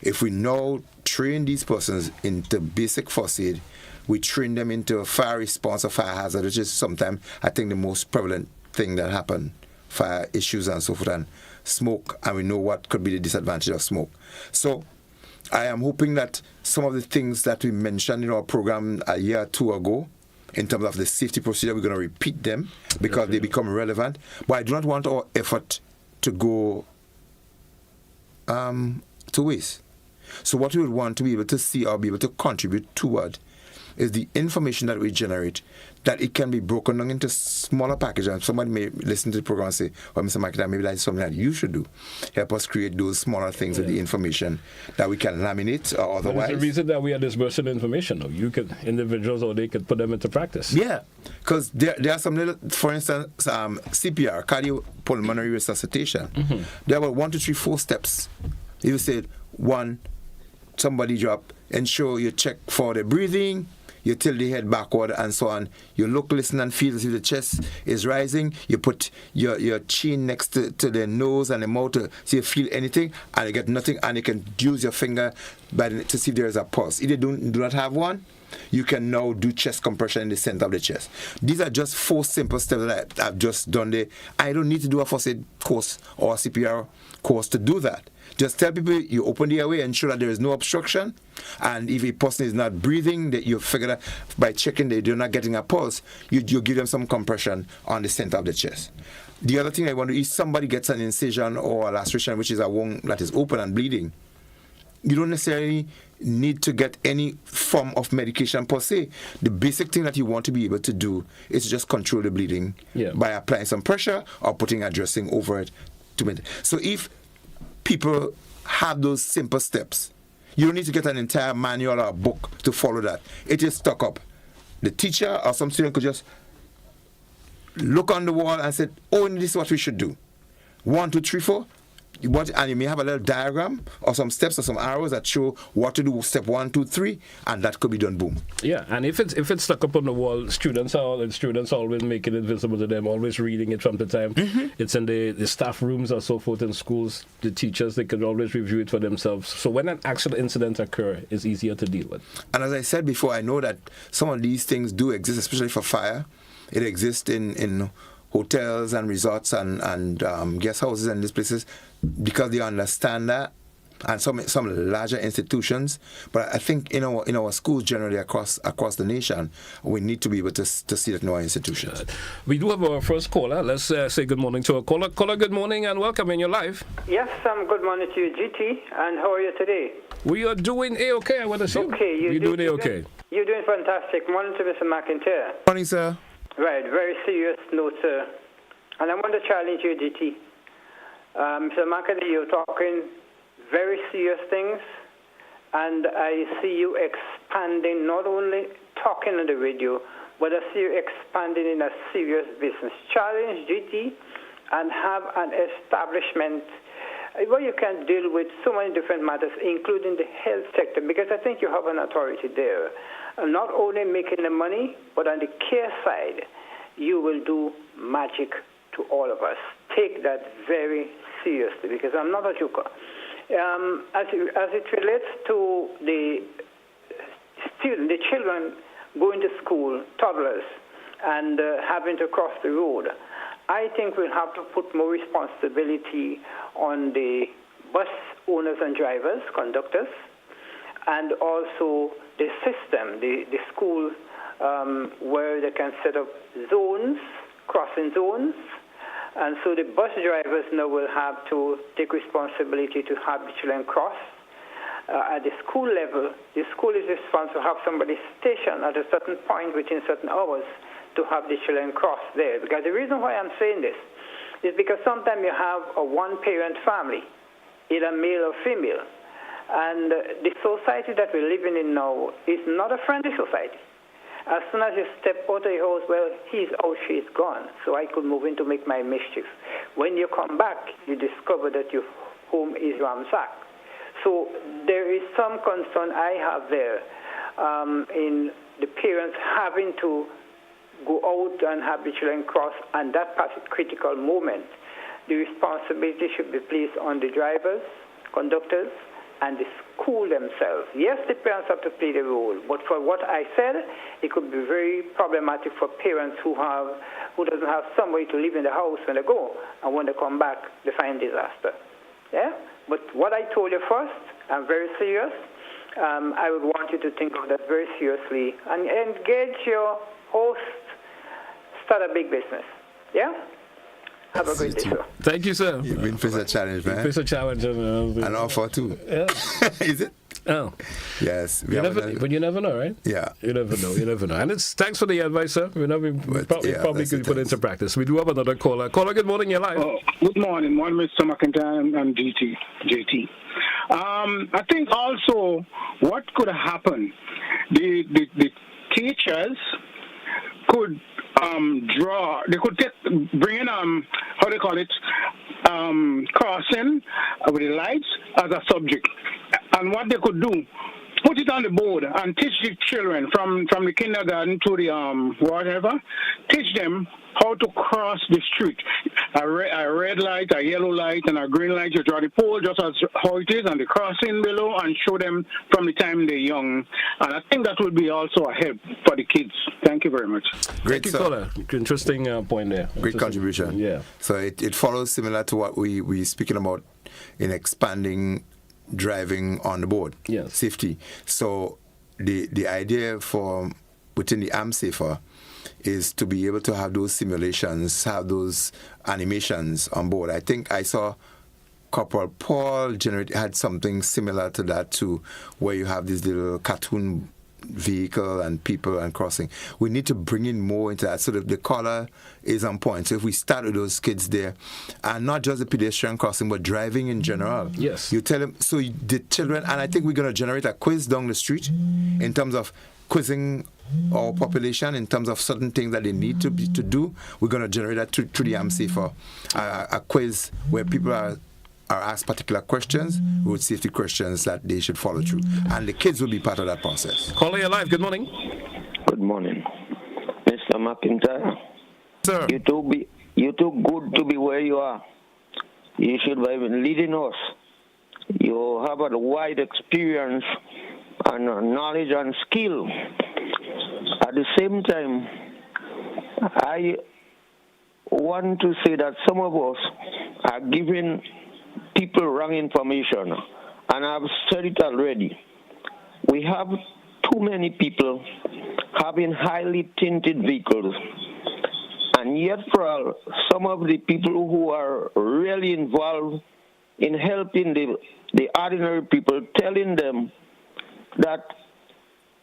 if we now train these persons into basic first aid, we train them into fire response or fire hazard, which is sometimes, I think, the most prevalent thing that happen, fire issues and so forth, and smoke, and we know what could be the disadvantage of smoke. So I am hoping that some of the things that we mentioned in our program a year or two ago, in terms of the safety procedure, we're going to repeat them because they become relevant. But I do not want our effort to go to waste. So what we would want to be able to see or be able to contribute toward is the information that we generate, that it can be broken down into smaller packages. And somebody may listen to the program and say, well, Mr. McIntyre, maybe that's something that you should do. Help us create those smaller things with the information that we can laminate or otherwise. That's the reason that we are dispersing information. Though. You could, individuals, or they could put them into practice. Yeah, because there are some little, for instance, CPR, cardiopulmonary resuscitation. Mm-hmm. There are about 1, 2, 3, 4 steps. You said, 1, somebody drop, ensure you check for the breathing, you tilt the head backward and so on. You look, listen, and feel as if the chest is rising. You put your chin next to the nose and the mouth to see if you feel anything, and you get nothing, and you can use your finger to see if there is a pulse. If you do not have one, you can now do chest compression in the center of the chest. These are just 4 simple steps that I've just done there. I don't need to do a first aid course or a CPR course to do that. Just tell people you open the airway, ensure that there is no obstruction, and if a person is not breathing, that you figure that by checking that they're not getting a pulse, you give them some compression on the center of the chest. The other thing I want to is somebody gets an incision or a laceration, which is a wound that is open and bleeding. You don't necessarily need to get any form of medication per se. The basic thing that you want to be able to do is to just control the bleeding by applying some pressure or putting a dressing over it. So if people have those simple steps, you don't need to get an entire manual or a book to follow that. It is stuck up. the teacher or some student could just look on the wall and say, oh, this is what we should do. 1, 2, 3, 4. And you may have a little diagram or some steps or some arrows that show what to do, step 1, 2, 3, and that could be done, boom. Yeah, and if it's stuck up on the wall, students always making it visible to them, always reading it from the time. It's in the staff rooms or so forth in schools. The teachers, they can always review it for themselves. So when an actual incident occurs, it's easier to deal with. And as I said before, I know that some of these things do exist, especially for fire. It exists in hotels and resorts and guest houses and these places because they understand that, and some larger institutions. But I think in our schools generally across the nation, we need to be able to see that in our institutions. We do have our first caller. Let's say good morning to our caller. Caller, good morning and welcome in your live. Yes, good morning to you, GT. And how are you today? We are doing A-okay, I want to say. Okay, you're doing A-okay. You're doing fantastic. Morning to Mr. McIntyre. Morning, sir. Right, very serious note, sir. And I want to challenge you, GT. Mr. McIntyre, you're talking very serious things, and I see you expanding, not only talking on the radio, but I see you expanding in a serious business. Challenge GT and have an establishment where you can deal with so many different matters, including the health sector, because I think you have an authority there. Not only making the money, but on the care side, you will do magic to all of us. Take that very seriously, because I'm not a joker. As it relates to the children going to school, toddlers, and having to cross the road, I think we'll have to put more responsibility on the bus owners and drivers, conductors, and also the system, the school, where they can set up zones, crossing zones. And so the bus drivers now will have to take responsibility to have the children cross. At the school level, the school is responsible to have somebody stationed at a certain point within certain hours to have the children cross there. Because the reason why I'm saying this is because sometimes you have a one-parent family, either male or female, and the society that we're living in now is not a friendly society. As soon as you step out of your house, well, he's out, she's gone, so I could move in to make my mischief. When you come back, you discover that your home is ransacked. So there is some concern I have there in the parents having to go out and have the children cross, and that critical moment, the responsibility should be placed on the drivers, conductors, and the school themselves. Yes, the parents have to play the role, but for what I said, it could be very problematic for parents who doesn't have somebody to live in the house when they go, and when they come back, they find disaster. Yeah? But what I told you first, I'm very serious. I would want you to think of that very seriously and engage your host, start a big business. Yeah? Have a great day, sir. Thank you, sir. You've been facing a challenge, man. Face a challenge. And offer too. Yeah. Is it? Oh. Yes. But you never know, right? Yeah. You never know. And it's thanks for the advice, sir. We probably could put it into practice. We do have another caller. Caller, good morning. You're live. Good morning. Mr. McIntyre and JT. I think also what could happen, the teachers could they could bring in how they call it, crossing with the lights as a subject, and what they could do, put it on the board and teach the children from the kindergarten to the whatever, teach them how to cross the street. A red light, a yellow light, and a green light. You draw the pole just as how it is, and the crossing below, and show them from the time they're young. And I think that would be also a help for the kids. Thank you very much. Great, Thank you, caller. Interesting point there. Great contribution. Yeah. So it follows similar to what we're speaking about in expanding driving on the board. Yes. Safety. So the idea for within the AmSafer is to be able to have those simulations, have those animations on board. I think I saw Corporal Paul had something similar to that too, where you have these little cartoon vehicle and people and crossing. We need to bring in more into that so that the color is on point. So if we start with those kids there, and not just the pedestrian crossing, but driving in general. Yes. You tell them, so the children, and I think we're going to generate a quiz down the street in terms of quizzing our population in terms of certain things that they need to do. We're going to generate that through the MC for a quiz where people are asked particular questions, road safety questions that they should follow through. And the kids will be part of that process. Caller, you're live. Good morning. Good morning. Mr. McIntyre. Sir. You too good to be where you are. You should be leading us. You have a wide experience and knowledge and skill. At the same time, I want to say that some of us are giving people wrong information, and I've said it already. We have too many people having highly tinted vehicles, and yet for some of the people who are really involved in helping the ordinary people, telling them that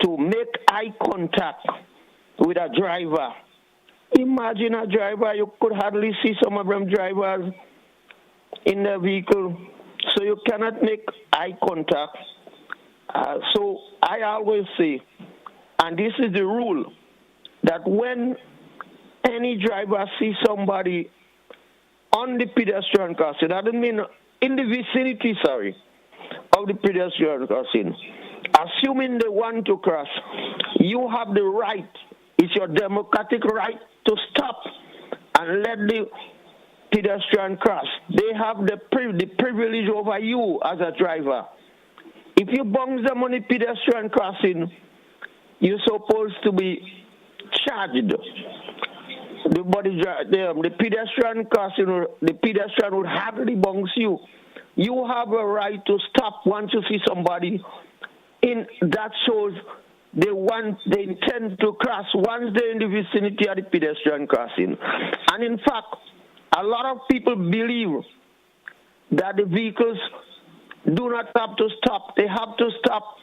to make eye contact with a driver. Imagine a driver, you could hardly see some of them drivers in their vehicle, so you cannot make eye contact. So I always say, and this is the rule, that when any driver sees somebody on the pedestrian crossing, I don't mean in the vicinity, of the pedestrian crossing, assuming they want to cross, you have the right, it's your democratic right to stop and let the pedestrian cross. They have the privilege over you as a driver. If you bounce them on the pedestrian crossing, you're supposed to be charged. The pedestrian crossing, the pedestrian would hardly bounce you. You have a right to stop once you see somebody in that shows they intend to cross once they're in the vicinity of the pedestrian crossing. And in fact, a lot of people believe that the vehicles do not have to stop. They have to stop.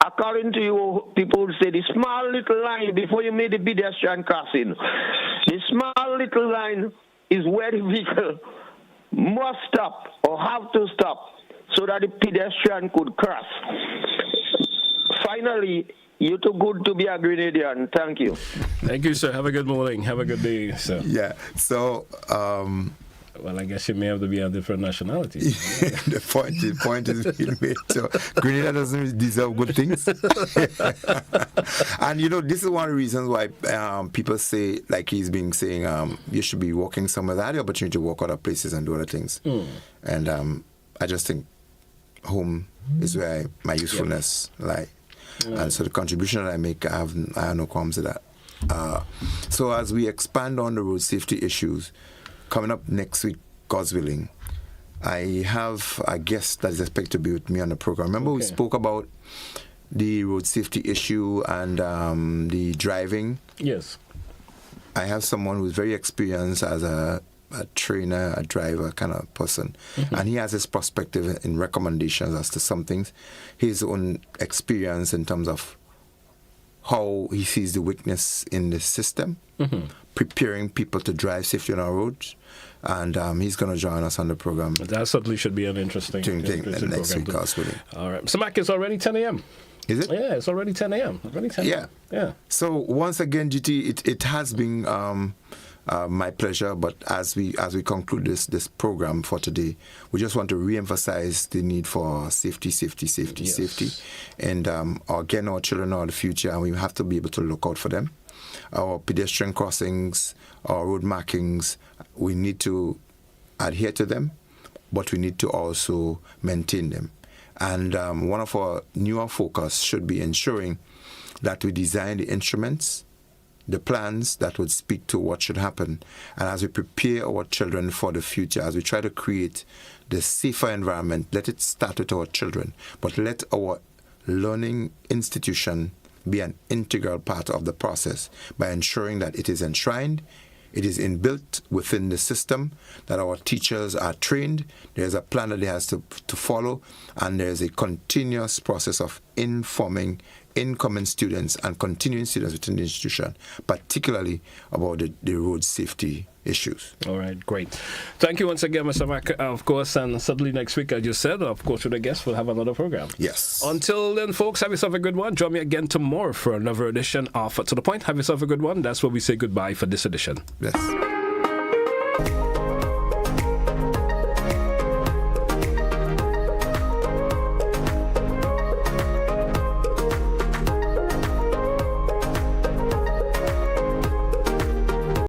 According to you, people would say the small little line before you make the pedestrian crossing. The small little line is where the vehicle must stop or have to stop so that the pedestrian could cross. Finally, you're too good to be a Grenadian. Thank you. Thank you, sir. Have a good morning. Have a good day, sir. Yeah. So, well, I guess you may have to be a different nationality. the point is being made. So, Grenada doesn't deserve good things. And, this is one of the reasons why people say, like he's been saying, you should be walking somewhere that had the opportunity to walk other places and do other things. And I just think home is where my usefulness lies. And so the contribution that I make, I have no qualms with that. So as we expand on the road safety issues, coming up next week, God's willing, I have a guest that is expected to be with me on the program. Remember we spoke about the road safety issue and the driving? Yes. I have someone who's very experienced as a trainer, a driver kind of person. And he has his perspective in recommendations as to some things, his own experience in terms of how he sees the weakness in the system, preparing people to drive safely on our roads. And he's going to join us on the program. That certainly should be an interesting thing next week. All right. So, Mac, it's already 10 a.m. Is it? Yeah, it's already 10 a.m. Yeah. So, once again, GT, it has been my pleasure, but as we conclude this program for today, we just want to re-emphasize the need for safety, and again, our children are the future, and we have to be able to look out for them. Our pedestrian crossings, our road markings, we need to adhere to them, but we need to also maintain them. And one of our newer focus should be ensuring that we design the instruments, the plans that would speak to what should happen. And as we prepare our children for the future, as we try to create the safer environment, let it start with our children, but let our learning institution be an integral part of the process by ensuring that it is enshrined, it is inbuilt within the system, that our teachers are trained, there's a plan that they have to follow, and there's a continuous process of informing, incoming students and continuing students within the institution, particularly about the road safety issues. All right, great. Thank you once again, Mr. Mac, of course, and certainly next week, as you said, of course, with the guests, we'll have another program. Yes. Until then, folks, have yourself a good one. Join me again tomorrow for another edition of To The Point. Have yourself a good one. That's where we say goodbye for this edition. Yes.